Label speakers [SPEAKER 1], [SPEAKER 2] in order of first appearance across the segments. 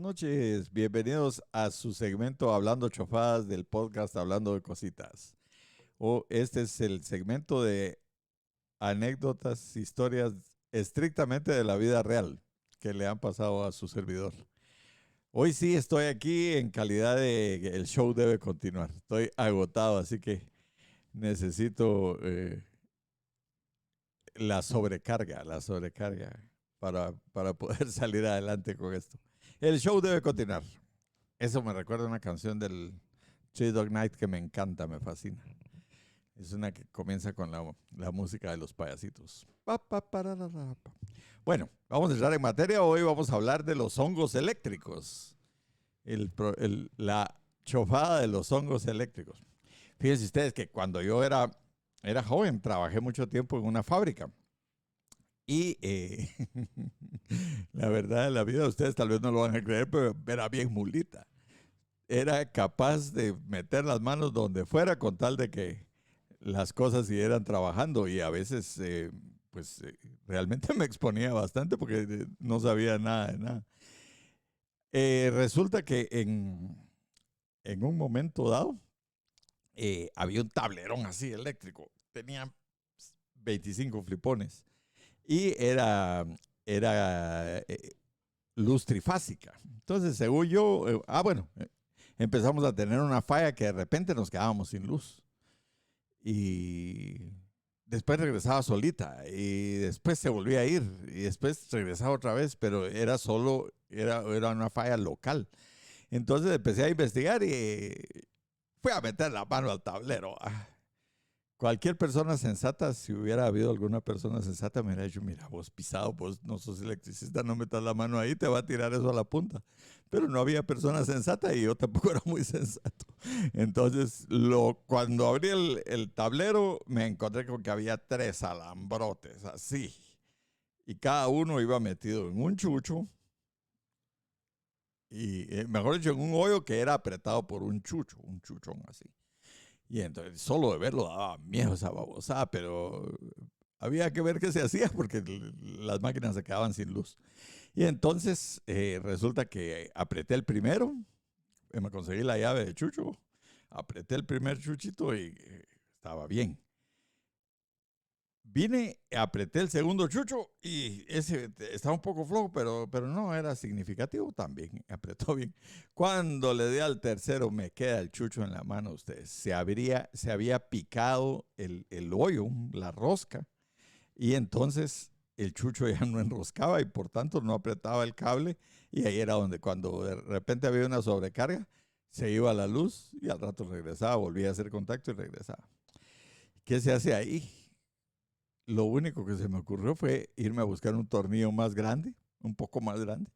[SPEAKER 1] noches, bienvenidos a su segmento Hablando Chofadas del podcast Hablando de Cositas. Este es el segmento de anécdotas, historias estrictamente de la vida real que le han pasado a su servidor. Hoy sí estoy aquí en calidad de el show debe continuar. Estoy agotado, así que necesito la sobrecarga para poder salir adelante con esto. El show debe continuar. Eso me recuerda a una canción del Three Dog Night que me encanta, me fascina. Es una que comienza con la música de los payasitos. Bueno, vamos a entrar en materia. Hoy vamos a hablar de los hongos eléctricos. La chofada de los hongos eléctricos. Fíjense ustedes que cuando yo era joven, trabajé mucho tiempo en una fábrica. Y la verdad, la vida de ustedes tal vez no lo van a creer, pero era bien mulita. Era capaz de meter las manos donde fuera con tal de que las cosas siguieran trabajando. Y a veces, realmente me exponía bastante porque no sabía nada de nada. Resulta que en un momento dado había un tablerón así eléctrico. Tenía 25 flipones. Y era luz trifásica. Entonces, según yo, empezamos a tener una falla que de repente nos quedábamos sin luz. Y después regresaba solita. Y después se volvía a ir. Y después regresaba otra vez, pero era una falla local. Entonces empecé a investigar y fui a meter la mano al tablero. Cualquier persona sensata, si hubiera habido alguna persona sensata, me hubiera dicho, mira, vos pisado, vos no sos electricista, no metas la mano ahí, te va a tirar eso a la punta. Pero no había persona sensata y yo tampoco era muy sensato. Entonces, cuando abrí el tablero, me encontré con que había 3 alambrotes, así. Y cada uno iba metido en un chucho, y mejor dicho, en un hoyo que era apretado por un chuchón así. Y entonces solo de verlo daba miedo esa babosada, pero había que ver qué se hacía porque las máquinas se quedaban sin luz. Y entonces resulta que apreté el primero, me conseguí la llave de chucho, apreté el primer chuchito y estaba bien. Vine, apreté el segundo chucho y ese estaba un poco flojo, pero no era significativo también. Apretó bien. Cuando le di al tercero, me queda el chucho en la mano. Ustedes, se había picado el hoyo, la rosca, y entonces el chucho ya no enroscaba y por tanto no apretaba el cable. Y ahí era donde cuando de repente había una sobrecarga, se iba la luz y al rato regresaba, volvía a hacer contacto y regresaba. ¿Qué se hace ahí? Lo único que se me ocurrió fue irme a buscar un tornillo más grande, un poco más grande,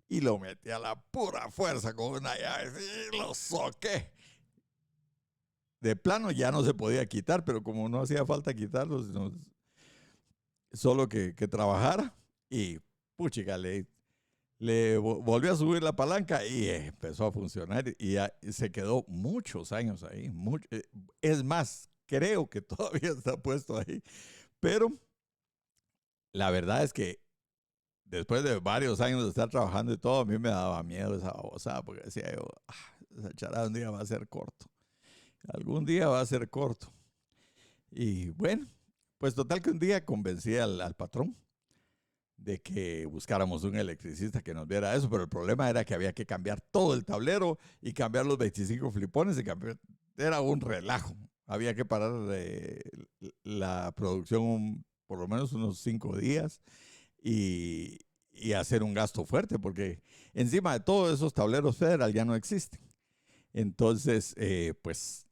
[SPEAKER 1] y lo metí a la pura fuerza con una llave y lo soqué. De plano ya no se podía quitar, pero como no hacía falta quitarlo, solo que trabajara y puchica, le volvió a subir la palanca y empezó a funcionar y se quedó muchos años ahí. Es más, creo que todavía está puesto ahí, pero la verdad es que después de varios años de estar trabajando y todo, a mí me daba miedo esa babosada, porque decía yo, esa charada un día va a ser corto. Algún día va a ser corto. Y bueno, pues total que un día convencí al patrón de que buscáramos un electricista que nos viera eso, pero el problema era que había que cambiar todo el tablero y cambiar los 25 flipones y era un relajo. Había que parar la producción por lo menos unos 5 días y hacer un gasto fuerte, porque encima de todos esos tableros Federal ya no existen. Entonces, pues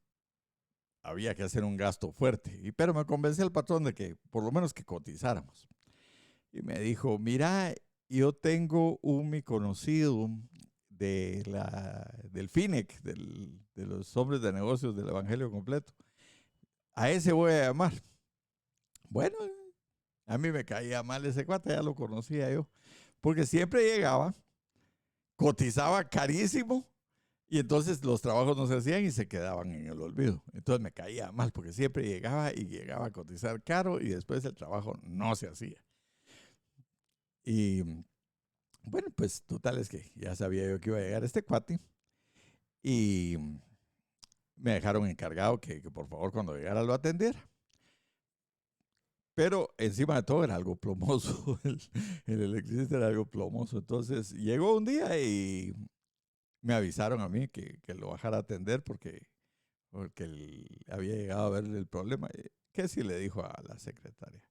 [SPEAKER 1] había que hacer un gasto fuerte. Pero me convencí al patrón de que por lo menos que cotizáramos. Y me dijo, mira, yo tengo mi conocido del FINEC, de los hombres de negocios del Evangelio Completo. A ese voy a llamar. Bueno, a mí me caía mal ese cuate, ya lo conocía yo. Porque siempre llegaba, cotizaba carísimo y entonces los trabajos no se hacían y se quedaban en el olvido. Entonces me caía mal porque siempre llegaba a cotizar caro y después el trabajo no se hacía. Y Bueno, pues total es que ya sabía yo que iba a llegar este cuate y me dejaron encargado que por favor cuando llegara lo atendiera. Pero encima de todo era algo plomoso, el electricista era algo plomoso. Entonces llegó un día y me avisaron a mí que lo bajara a atender porque él había llegado a ver el problema. ¿Qué si le dijo a la secretaria?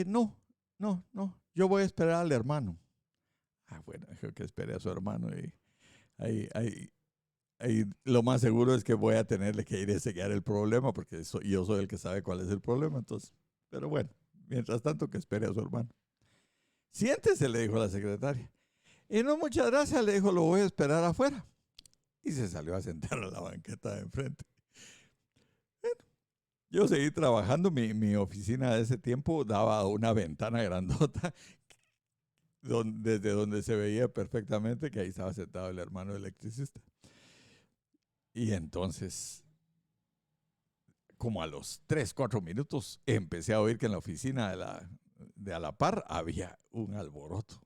[SPEAKER 1] No, no, no, yo voy a esperar al hermano. Ah, bueno, dijo que espere a su hermano y ahí, ahí, ahí lo más seguro es que voy a tenerle que ir a sellar el problema porque yo soy el que sabe cuál es el problema. Entonces, pero bueno, mientras tanto que espere a su hermano. Siéntese, le dijo la secretaria. Y no, muchas gracias, le dijo, lo voy a esperar afuera. Y se salió a sentar a la banqueta de enfrente. Yo seguí trabajando, mi oficina de ese tiempo daba una ventana grandota desde donde se veía perfectamente que ahí estaba sentado el hermano electricista. Y entonces, como a los 3, 4 minutos, empecé a oír que en la oficina de a la par había un alboroto.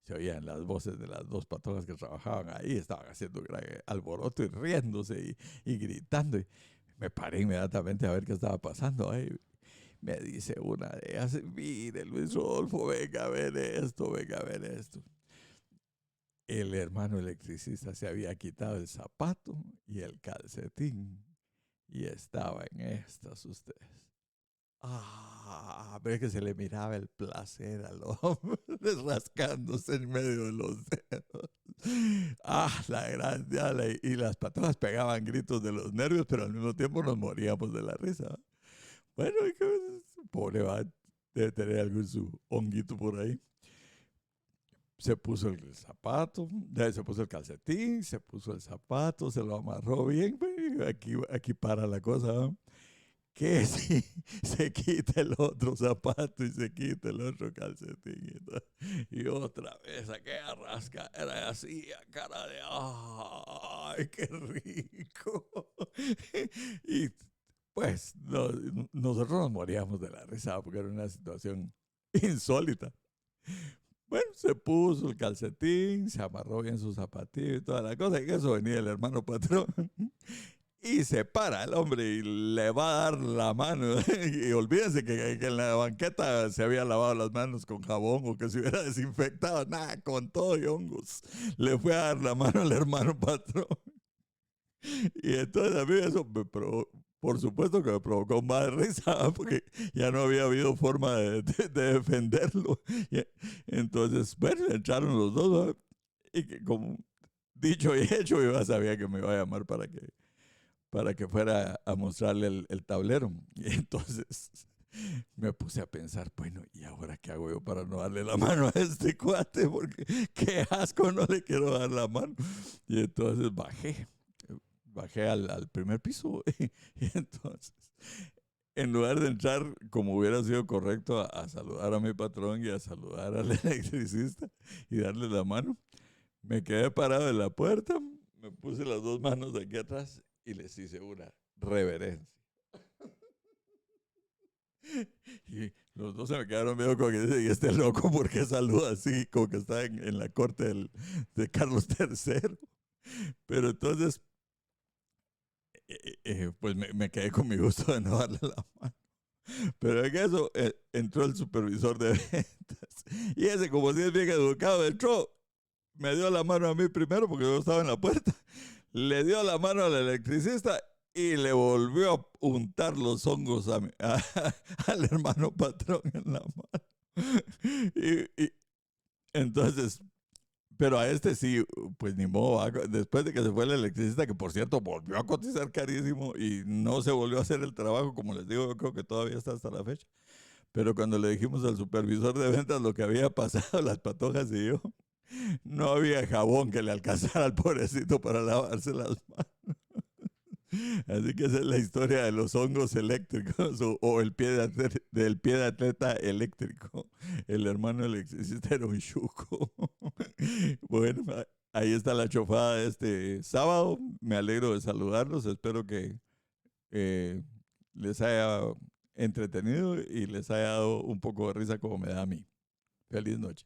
[SPEAKER 1] Se oían las voces de las dos patojas que trabajaban ahí, estaban haciendo gran alboroto y riéndose y gritando. Y me paré inmediatamente a ver qué estaba pasando. Ahí me dice una de ellas, mire Luis Rodolfo, venga a ver esto, venga a ver esto. El hermano electricista se había quitado el zapato y el calcetín y estaba en estas ustedes. Ah, ve que se le miraba el placer al hombre rascándose en medio de los dedos. Ah, la gran diabla. Y las patojas pegaban gritos de los nervios, pero al mismo tiempo nos moríamos de la risa. Bueno, pobre va, debe tener algún su honguito por ahí. Se puso el zapato, se puso el calcetín, se puso el zapato, se lo amarró bien. Aquí para la cosa, ¿no? Que si se quita el otro zapato y se quita el otro calcetín y otra vez aquella rasca era así a cara de ¡ay, qué rico! Y pues nosotros nos moríamos de la risa porque era una situación insólita. Bueno, se puso el calcetín, se amarró bien su zapatillo y toda la cosa, y eso venía el hermano patrón. Y se para el hombre y le va a dar la mano. Y olvídense que en la banqueta se había lavado las manos con jabón o que se hubiera desinfectado. Nada, con todo y hongos. Le fue a dar la mano al hermano patrón. Y entonces a mí eso por supuesto que me provocó más risa, porque ya no había habido forma de defenderlo. Y entonces, bueno, entraron los dos, ¿no? Y que como dicho y hecho, yo ya sabía que me iba a llamar para que fuera a mostrarle el tablero. Y entonces me puse a pensar, bueno, ¿y ahora qué hago yo para no darle la mano a este cuate? Porque qué asco, no le quiero dar la mano. Y entonces bajé al primer piso. Y entonces, en lugar de entrar como hubiera sido correcto a saludar a mi patrón y a saludar al electricista y darle la mano, me quedé parado en la puerta, me puse las dos manos de aquí atrás y les hice una reverencia. Y los dos se me quedaron medio como que dice, y este loco, ¿por qué saluda así? Como que está en la corte de Carlos III. Pero entonces, pues me quedé con mi gusto de no darle la mano. Pero en eso entró el supervisor de ventas. Y ese, como si es bien educado, entró, me dio la mano a mí primero porque yo estaba en la puerta. Le dio la mano al electricista y le volvió a untar los hongos al hermano patrón en la mano. Y entonces, pero a este sí, pues ni modo, después de que se fue el electricista, que por cierto volvió a cotizar carísimo y no se volvió a hacer el trabajo, como les digo, yo creo que todavía está hasta la fecha. Pero cuando le dijimos al supervisor de ventas lo que había pasado, las patojas y yo, no había jabón que le alcanzara al pobrecito para lavarse las manos. Así que esa es la historia de los hongos eléctricos o del pie de atleta eléctrico. El hermano electricista era un chuco. Bueno, ahí está la chofada de este sábado. Me alegro de saludarlos. Espero que eh, les haya entretenido y les haya dado un poco de risa como me da a mí. Feliz noche.